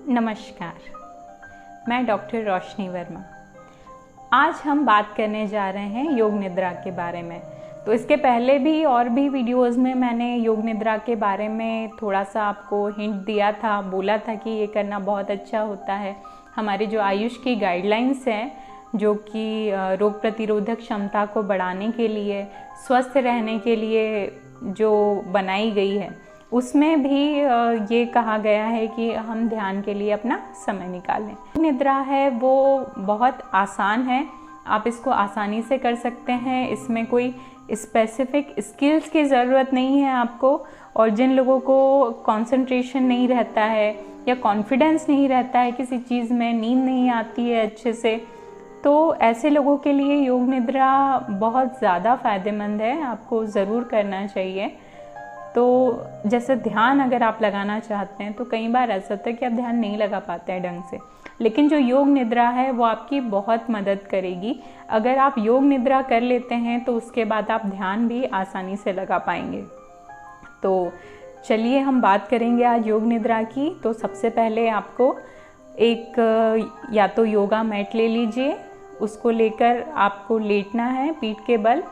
नमस्कार, मैं डॉक्टर रोशनी वर्मा। आज हम बात करने जा रहे हैं योग निद्रा के बारे में। तो इसके पहले भी और भी वीडियोस में मैंने योग निद्रा के बारे में थोड़ा सा आपको हिंट दिया था, बोला था कि ये करना बहुत अच्छा होता है। हमारी जो आयुष की गाइडलाइंस हैं, जो कि रोग प्रतिरोधक क्षमता को बढ़ाने के लिए, स्वस्थ रहने के लिए जो बनाई गई है, उसमें भी ये कहा गया है कि हम ध्यान के लिए अपना समय निकालें। निद्रा है वो बहुत आसान है, आप इसको आसानी से कर सकते हैं। इसमें कोई स्पेसिफिक स्किल्स की ज़रूरत नहीं है आपको। और जिन लोगों को कंसंट्रेशन नहीं रहता है या कॉन्फिडेंस नहीं रहता है किसी चीज़ में, नींद नहीं आती है अच्छे से, तो ऐसे लोगों के लिए योग निद्रा बहुत ज़्यादा फ़ायदेमंद है, आपको ज़रूर करना चाहिए। तो जैसे ध्यान अगर आप लगाना चाहते हैं तो कई बार ऐसा होता है कि आप ध्यान नहीं लगा पाते हैं ढंग से, लेकिन जो योग निद्रा है वो आपकी बहुत मदद करेगी। अगर आप योग निद्रा कर लेते हैं तो उसके बाद आप ध्यान भी आसानी से लगा पाएंगे। तो चलिए हम बात करेंगे आज योग निद्रा की। तो सबसे पहले आपको एक या तो योगा मैट ले लीजिए, उसको लेकर आपको लेटना है पीठ के बल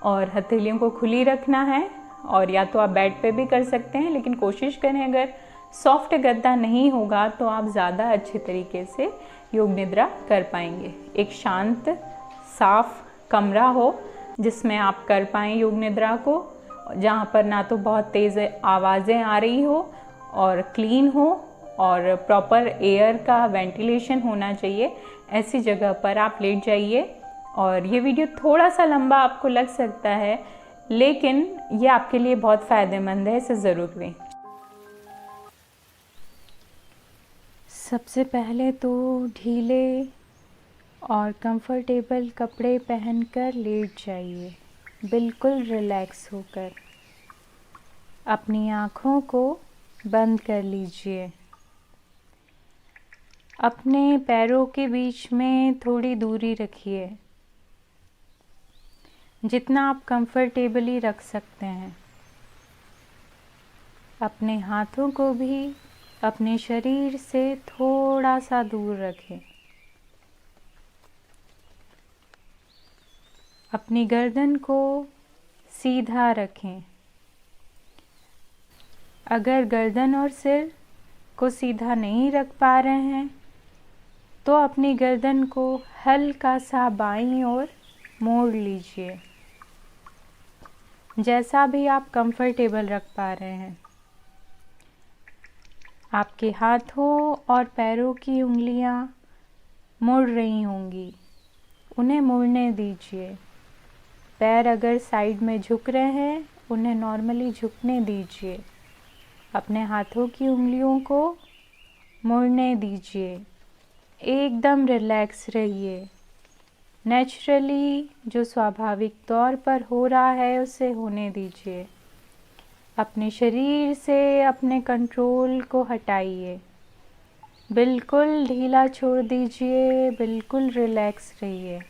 और हथेलियों को खुली रखना है। और या तो आप बेड पे भी कर सकते हैं, लेकिन कोशिश करें अगर सॉफ्ट गद्दा नहीं होगा तो आप ज़्यादा अच्छे तरीके से योग निद्रा कर पाएंगे। एक शांत साफ कमरा हो जिसमें आप कर पाएँ योग निद्रा को, जहाँ पर ना तो बहुत तेज़ आवाज़ें आ रही हो और क्लीन हो और प्रॉपर एयर का वेंटिलेशन होना चाहिए। ऐसी जगह पर आप लेट जाइए। और ये वीडियो थोड़ा सा लंबा आपको लग सकता है, लेकिन ये आपके लिए बहुत फ़ायदेमंद है, इसे ज़रूर करें। सबसे पहले तो ढीले और कंफर्टेबल कपड़े पहनकर लेट जाइए, बिल्कुल रिलैक्स होकर। अपनी आँखों को बंद कर लीजिए। अपने पैरों के बीच में थोड़ी दूरी रखिए, जितना आप कंफर्टेबली रख सकते हैं। अपने हाथों को भी अपने शरीर से थोड़ा सा दूर रखें। अपनी गर्दन को सीधा रखें। अगर गर्दन और सिर को सीधा नहीं रख पा रहे हैं तो अपनी गर्दन को हल्का सा बाईं ओर मोड़ लीजिए, जैसा भी आप कंफर्टेबल रख पा रहे हैं। आपके हाथों और पैरों की उंगलियां मुड़ रही होंगी, उन्हें मुड़ने दीजिए। पैर अगर साइड में झुक रहे हैं, उन्हें नॉर्मली झुकने दीजिए। अपने हाथों की उंगलियों को मुड़ने दीजिए। एकदम रिलैक्स रहिए। नेचुरली जो स्वाभाविक तौर पर हो रहा है उसे होने दीजिए। अपने शरीर से अपने कंट्रोल को हटाइए, बिल्कुल ढीला छोड़ दीजिए, बिल्कुल रिलैक्स रहिए।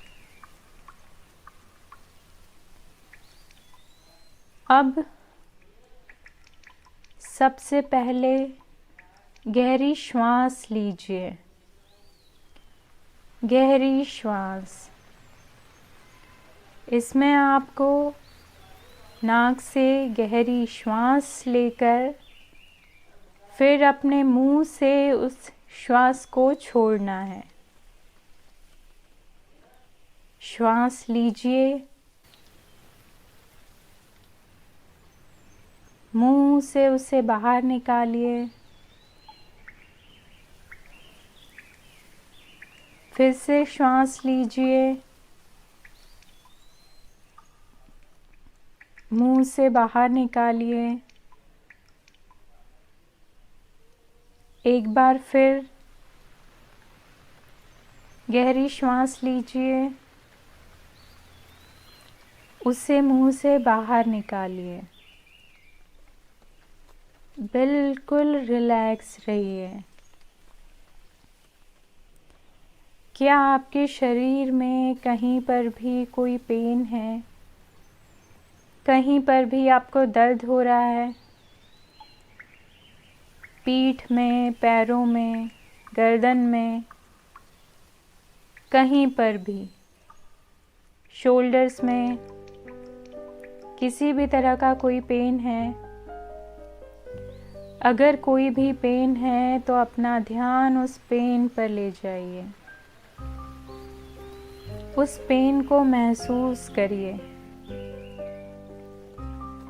अब सबसे पहले गहरी श्वास लीजिए। गहरी श्वास, इसमें आपको नाक से गहरी श्वास लेकर फिर अपने मुंह से उस श्वास को छोड़ना है। श्वास लीजिए, मुंह से उसे बाहर निकालिए। फिर से श्वास लीजिए, मुंह से बाहर निकालिए। एक बार फिर गहरी श्वास लीजिए, उसे मुंह से बाहर निकालिए। बिल्कुल रिलैक्स रहिए। क्या आपके शरीर में कहीं पर भी कोई पेन है? कहीं पर भी आपको दर्द हो रहा है? पीठ में, पैरों में, गर्दन में, कहीं पर भी, शोल्डर्स में किसी भी तरह का कोई पेन है, अगर कोई भी पेन है तो अपना ध्यान उस पेन पर ले जाइए। उस पेन को महसूस करिए।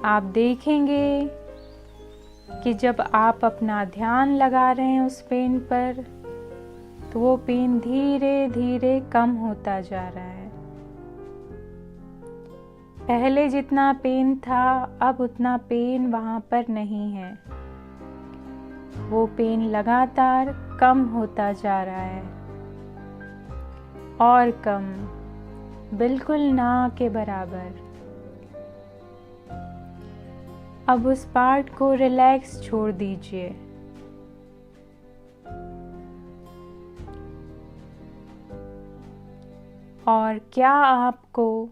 आप देखेंगे कि जब आप अपना ध्यान लगा रहे हैं उस पेन पर, तो वो पेन धीरे धीरे कम होता जा रहा है। पहले जितना पेन था, अब उतना पेन वहाँ पर नहीं है। वो पेन लगातार कम होता जा रहा है और कम, बिल्कुल ना के बराबर। अब उस पार्ट को रिलैक्स छोड़ दीजिए। और क्या आपको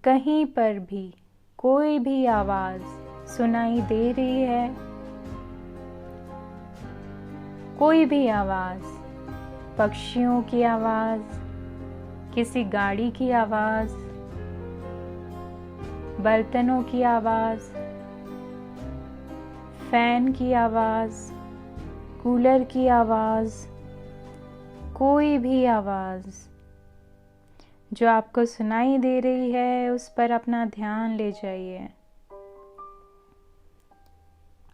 कहीं पर भी कोई भी आवाज़ सुनाई दे रही है? कोई भी आवाज़, पक्षियों की आवाज़, किसी गाड़ी की आवाज़, बर्तनों की आवाज़, फैन की आवाज़, कूलर की आवाज़, कोई भी आवाज़ जो आपको सुनाई दे रही है, उस पर अपना ध्यान ले जाइए।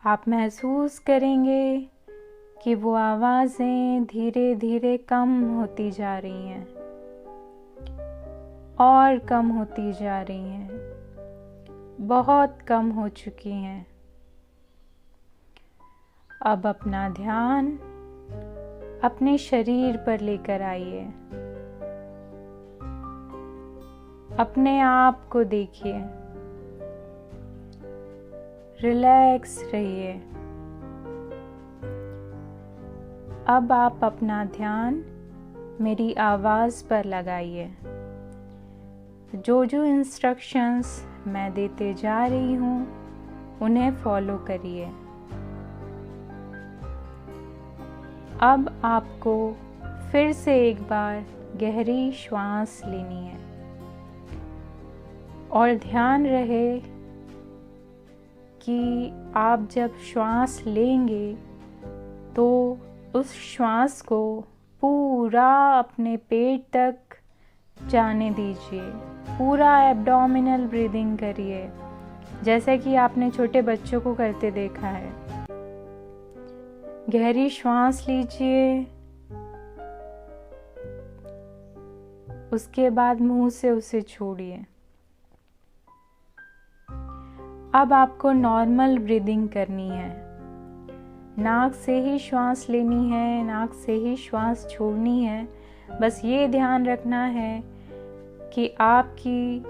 आप महसूस करेंगे कि वो आवाज़ें धीरे धीरे कम होती जा रही हैं और कम होती जा रही हैं, बहुत कम हो चुकी हैं। अब अपना ध्यान अपने शरीर पर लेकर आइए। अपने आप को देखिए, रिलैक्स रहिए। अब आप अपना ध्यान मेरी आवाज़ पर लगाइए। जो जो इंस्ट्रक्शंस मैं देते जा रही हूँ, उन्हें फॉलो करिए। अब आपको फिर से एक बार गहरी श्वास लेनी है और ध्यान रहे कि आप जब श्वास लेंगे तो उस श्वास को पूरा अपने पेट तक जाने दीजिए। पूरा एब्डोमिनल ब्रीदिंग करिए, जैसे कि आपने छोटे बच्चों को करते देखा है। गहरी श्वास लीजिए, उसके बाद मुंह से उसे छोड़िए। अब आपको नॉर्मल ब्रीदिंग करनी है। नाक से ही श्वास लेनी है, नाक से ही श्वास छोड़नी है। बस ये ध्यान रखना है कि आपकी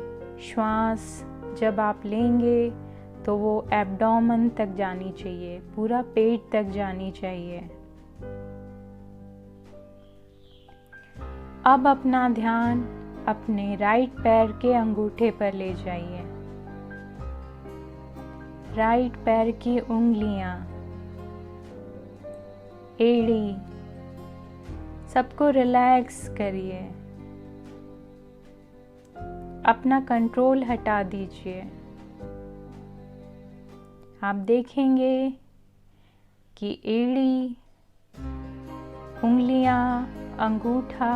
श्वास जब आप लेंगे तो वो एब्डोमेन तक जानी चाहिए, पूरा पेट तक जानी चाहिए। अब अपना ध्यान अपने राइट पैर के अंगूठे पर ले जाइए। राइट पैर की उंगलियां, एड़ी, सबको रिलैक्स करिए। अपना कंट्रोल हटा दीजिए। आप देखेंगे कि एड़ी, उंगलियां, अंगूठा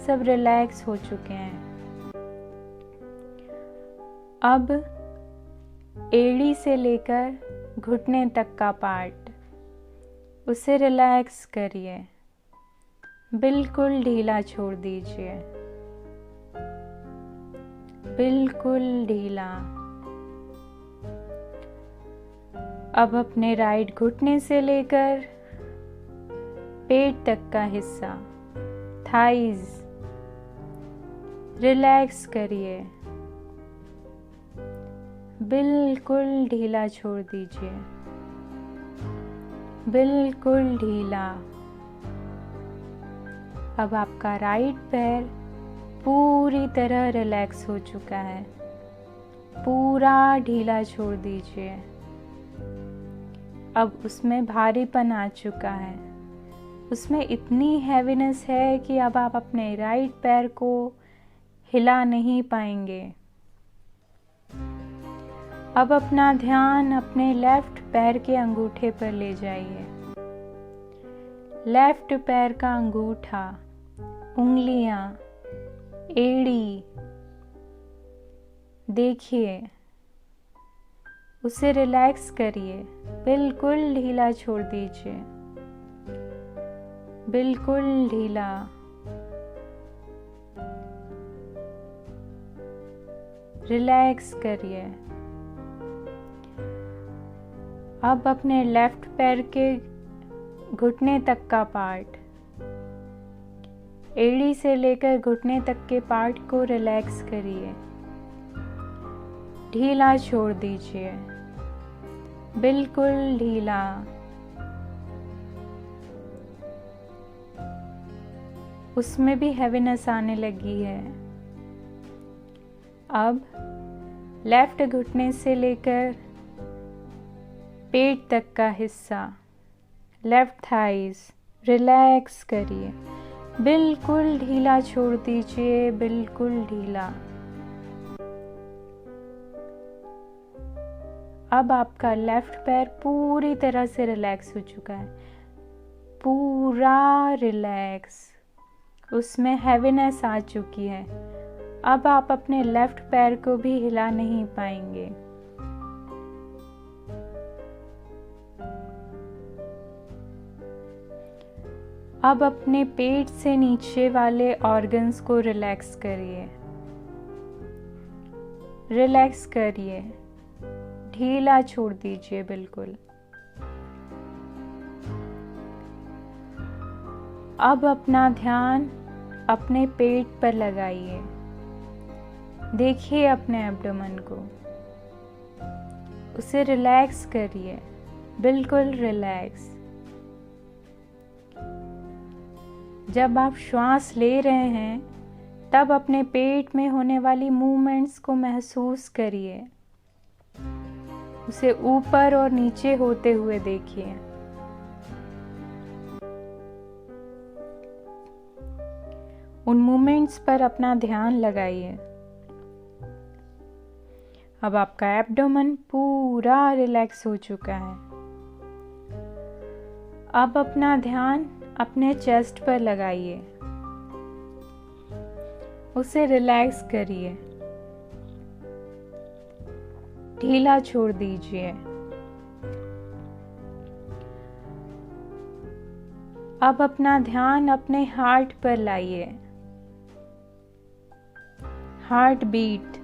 सब रिलैक्स हो चुके हैं। अब एड़ी से लेकर घुटने तक का पार्ट, उसे रिलैक्स करिए। बिल्कुल ढीला छोड़ दीजिए, बिल्कुल ढीला। अब अपने राइट घुटने से लेकर पेट तक का हिस्सा, थाइज, रिलैक्स करिए। बिल्कुल ढीला छोड़ दीजिए, बिल्कुल ढीला। अब आपका राइट पैर पूरी तरह रिलैक्स हो चुका है, पूरा ढीला छोड़ दीजिए। अब उसमें भारीपन आ चुका है, उसमें इतनी हैवीनेस है कि अब आप अपने राइट पैर को हिला नहीं पाएंगे। अब अपना ध्यान अपने लेफ्ट पैर के अंगूठे पर ले जाइए। लेफ्ट पैर का अंगूठा, उंगलियां, एड़ी, देखिए, उसे रिलैक्स करिए, बिल्कुल ढीला छोड़ दीजिए, बिल्कुल ढीला। रिलैक्स करिए। अब अपने लेफ्ट पैर के घुटने तक का पार्ट, एड़ी से लेकर घुटने तक के पार्ट को रिलैक्स करिए, ढीला छोड़ दीजिए, बिल्कुल ढीला। उसमें भी हैवीनेस आने लगी है। अब लेफ्ट घुटने से लेकर पेट तक का हिस्सा, लेफ्ट थाइज, रिलैक्स करिए, बिल्कुल ढीला छोड़ दीजिए, बिल्कुल ढीला। अब आपका लेफ्ट पैर पूरी तरह से रिलैक्स हो चुका है, पूरा रिलैक्स, उसमें हैवीनेस आ चुकी है। अब आप अपने लेफ्ट पैर को भी हिला नहीं पाएंगे। अब अपने पेट से नीचे वाले ऑर्गन्स को रिलैक्स करिए, रिलैक्स करिए, ढीला छोड़ दीजिए बिल्कुल। अब अपना ध्यान अपने पेट पर लगाइए, देखिए अपने एब्डोमेन को, उसे रिलैक्स करिए, बिल्कुल रिलैक्स। जब आप श्वास ले रहे हैं तब अपने पेट में होने वाली मूवमेंट्स को महसूस करिए, उसे ऊपर और नीचे होते हुए देखिए। उन मूवमेंट्स पर अपना ध्यान लगाइए। अब आपका एब्डोमेन पूरा रिलैक्स हो चुका है। अब अपना ध्यान अपने चेस्ट पर लगाइए, उसे रिलैक्स करिए, ढीला छोड़ दीजिए। अब अपना ध्यान अपने हार्ट पर लाइए, हार्ट बीट,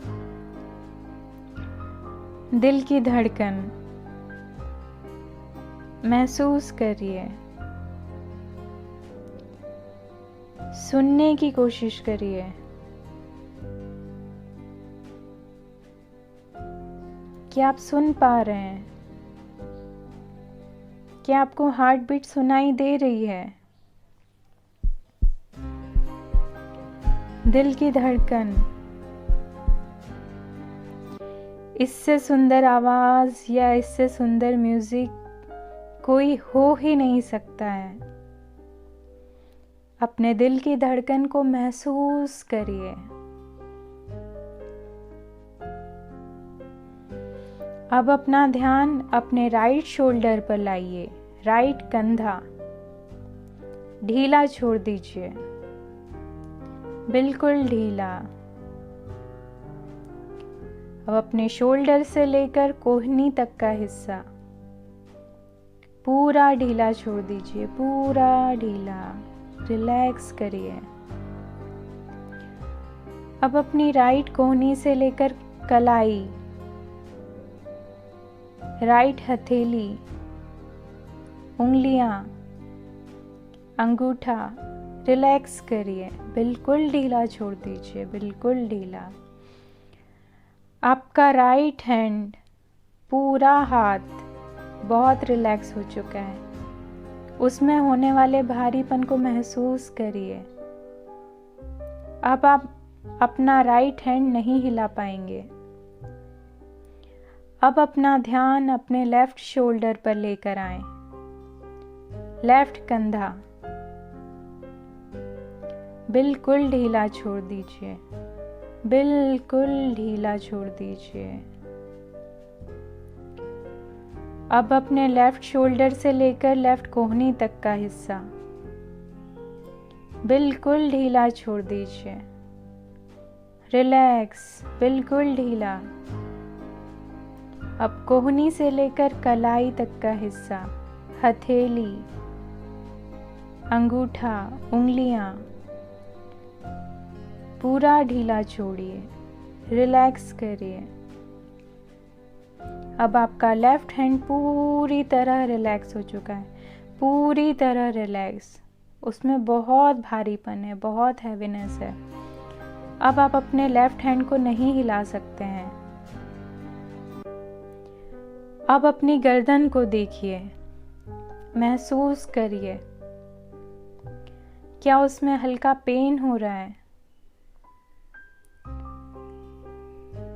दिल की धड़कन महसूस करिए, सुनने की कोशिश करिए। क्या आप सुन पा रहे हैं? क्या आपको हार्ट बीट सुनाई दे रही है? दिल की धड़कन, इससे सुंदर आवाज या इससे सुंदर म्यूजिक कोई हो ही नहीं सकता है। अपने दिल की धड़कन को महसूस करिए। अब अपना ध्यान अपने राइट शोल्डर पर लाइए, राइट कंधा, ढीला छोड़ दीजिए, बिल्कुल ढीला। अब अपने शोल्डर से लेकर कोहनी तक का हिस्सा पूरा ढीला छोड़ दीजिए, पूरा ढीला, रिलैक्स करिए। अब अपनी राइट कोहनी से लेकर कलाई, राइट हथेली, उंगलियां, अंगूठा रिलैक्स करिए, बिल्कुल ढीला छोड़ दीजिए, बिल्कुल ढीला। आपका राइट हैंड, पूरा हाथ बहुत रिलैक्स हो चुका है, उसमें होने वाले भारीपन को महसूस करिए। अब आप अपना राइट हैंड नहीं हिला पाएंगे। अब अपना ध्यान अपने लेफ्ट शोल्डर पर लेकर आएं, लेफ्ट कंधा, बिल्कुल ढीला छोड़ दीजिए, बिल्कुल ढीला छोड़ दीजिए। अब अपने लेफ्ट शोल्डर से लेकर लेफ्ट कोहनी तक का हिस्सा बिल्कुल ढीला छोड़ दीजिए। रिलैक्स, बिल्कुल ढीला। अब कोहनी से लेकर कलाई तक का हिस्सा, हथेली, अंगूठा, उंगलियां पूरा ढीला छोड़िए, रिलैक्स करिए। अब आपका लेफ्ट हैंड पूरी तरह रिलैक्स हो चुका है, पूरी तरह रिलैक्स। उसमें बहुत भारीपन है, बहुत हैवीनेस है। अब आप अपने लेफ्ट हैंड को नहीं हिला सकते हैं। अब अपनी गर्दन को देखिए, महसूस करिए, क्या उसमें हल्का पेन हो रहा है?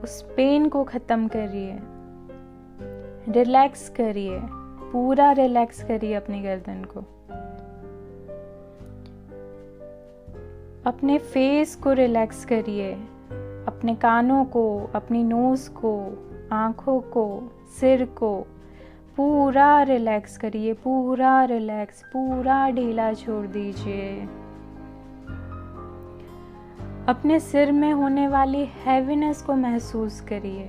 उस पेन को खत्म करिए, रिलैक्स करिए, पूरा रिलैक्स करिए अपनी गर्दन को। अपने फेस को रिलैक्स करिए, अपने कानों को, अपनी नोज को, आँखों को, सिर को पूरा रिलैक्स करिए, पूरा रिलैक्स, पूरा ढीला छोड़ दीजिए। अपने सिर में होने वाली हैवीनेस को महसूस करिए।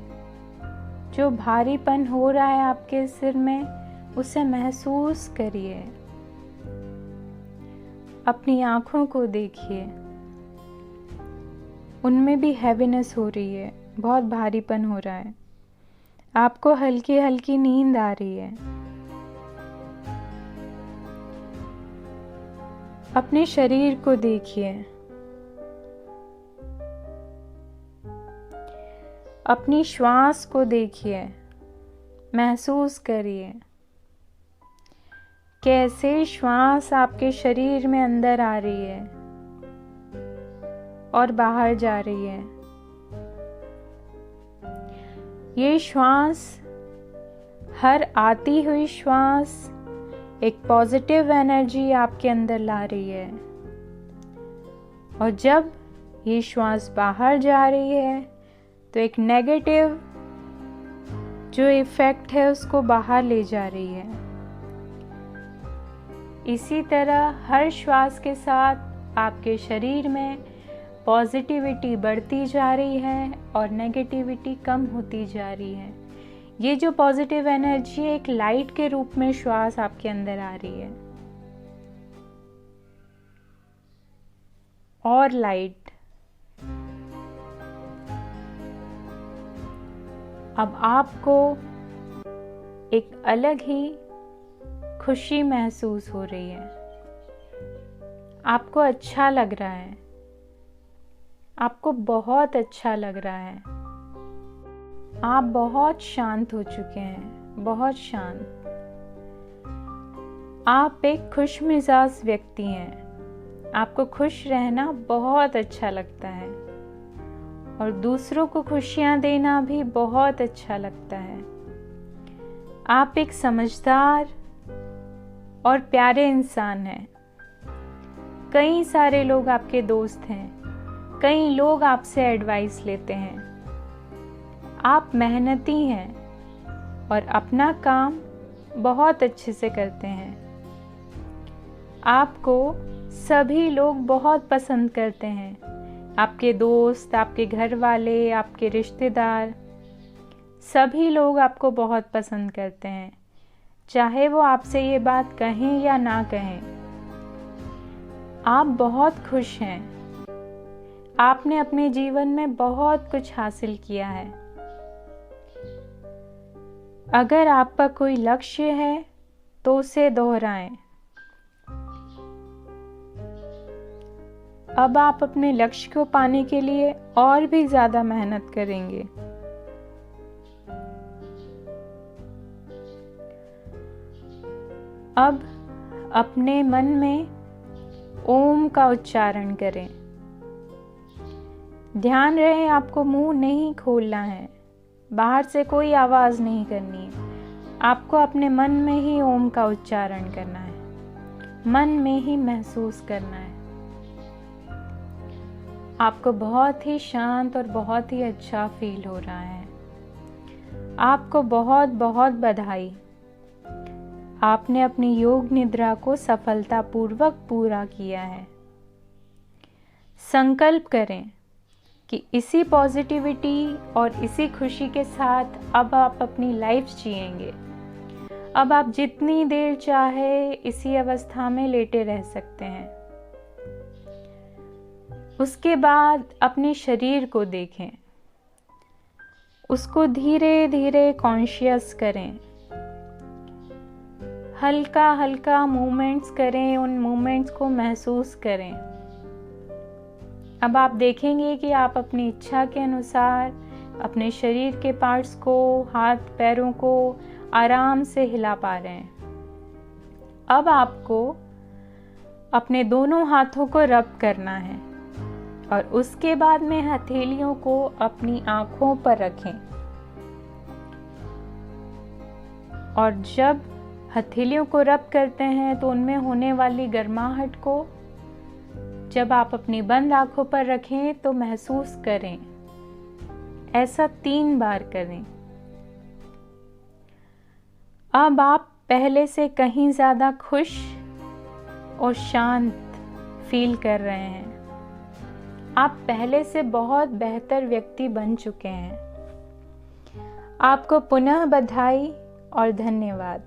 जो भारीपन हो रहा है आपके सिर में, उसे महसूस करिए। अपनी आँखों को देखिए, उनमें भी हैवीनेस हो रही है, बहुत भारीपन हो रहा है। आपको हल्की हल्की नींद आ रही है। अपने शरीर को देखिए, अपनी श्वास को देखिए, महसूस करिए कैसे श्वास आपके शरीर में अंदर आ रही है और बाहर जा रही है। ये श्वास, हर आती हुई श्वास एक पॉजिटिव एनर्जी आपके अंदर ला रही है, और जब ये श्वास बाहर जा रही है तो एक नेगेटिव जो इफेक्ट है उसको बाहर ले जा रही है। इसी तरह हर श्वास के साथ आपके शरीर में पॉजिटिविटी बढ़ती जा रही है और नेगेटिविटी कम होती जा रही है। ये जो पॉजिटिव एनर्जी एक लाइट के रूप में श्वास आपके अंदर आ रही है, और लाइट। अब आपको एक अलग ही खुशी महसूस हो रही है। आपको अच्छा लग रहा है, आपको बहुत अच्छा लग रहा है। आप बहुत शांत हो चुके हैं, बहुत शांत। आप एक खुश मिजाज व्यक्ति हैं। आपको खुश रहना बहुत अच्छा लगता है और दूसरों को खुशियां देना भी बहुत अच्छा लगता है। आप एक समझदार और प्यारे इंसान हैं। कई सारे लोग आपके दोस्त हैं, कई लोग आपसे एडवाइस लेते हैं। आप मेहनती हैं और अपना काम बहुत अच्छे से करते हैं। आपको सभी लोग बहुत पसंद करते हैं। आपके दोस्त, आपके घर वाले, आपके रिश्तेदार, सभी लोग आपको बहुत पसंद करते हैं, चाहे वो आपसे ये बात कहें या ना कहें। आप बहुत खुश हैं। आपने अपने जीवन में बहुत कुछ हासिल किया है। अगर आपका कोई लक्ष्य है तो उसे दोहराएं। अब आप अपने लक्ष्य को पाने के लिए और भी ज्यादा मेहनत करेंगे। अब अपने मन में ओम का उच्चारण करें। ध्यान रहे आपको मुंह नहीं खोलना है, बाहर से कोई आवाज नहीं करनी है। आपको अपने मन में ही ओम का उच्चारण करना है, मन में ही महसूस करना है। आपको बहुत ही शांत और बहुत ही अच्छा फील हो रहा है। आपको बहुत बहुत बधाई। आपने अपनी योग निद्रा को सफलतापूर्वक पूरा किया है। संकल्प करें कि इसी पॉजिटिविटी और इसी खुशी के साथ अब आप अपनी लाइफ जिएंगे। अब आप जितनी देर चाहे इसी अवस्था में लेटे रह सकते हैं। उसके बाद अपने शरीर को देखें, उसको धीरे धीरे कॉन्शियस करें, हल्का हल्का मूवमेंट्स करें, उन मूवमेंट्स को महसूस करें। अब आप देखेंगे कि आप अपनी इच्छा के अनुसार अपने शरीर के पार्ट्स को, हाथ पैरों को आराम से हिला पा रहे हैं। अब आपको अपने दोनों हाथों को रब करना है और उसके बाद में हथेलियों को अपनी आंखों पर रखें। और जब हथेलियों को रब करते हैं तो उनमें होने वाली गर्माहट को जब आप अपनी बंद आंखों पर रखें तो महसूस करें। ऐसा 3 बार करें। अब आप पहले से कहीं ज़्यादा खुश और शांत फील कर रहे हैं। आप पहले से बहुत बेहतर व्यक्ति बन चुके हैं। आपको पुनः बधाई और धन्यवाद।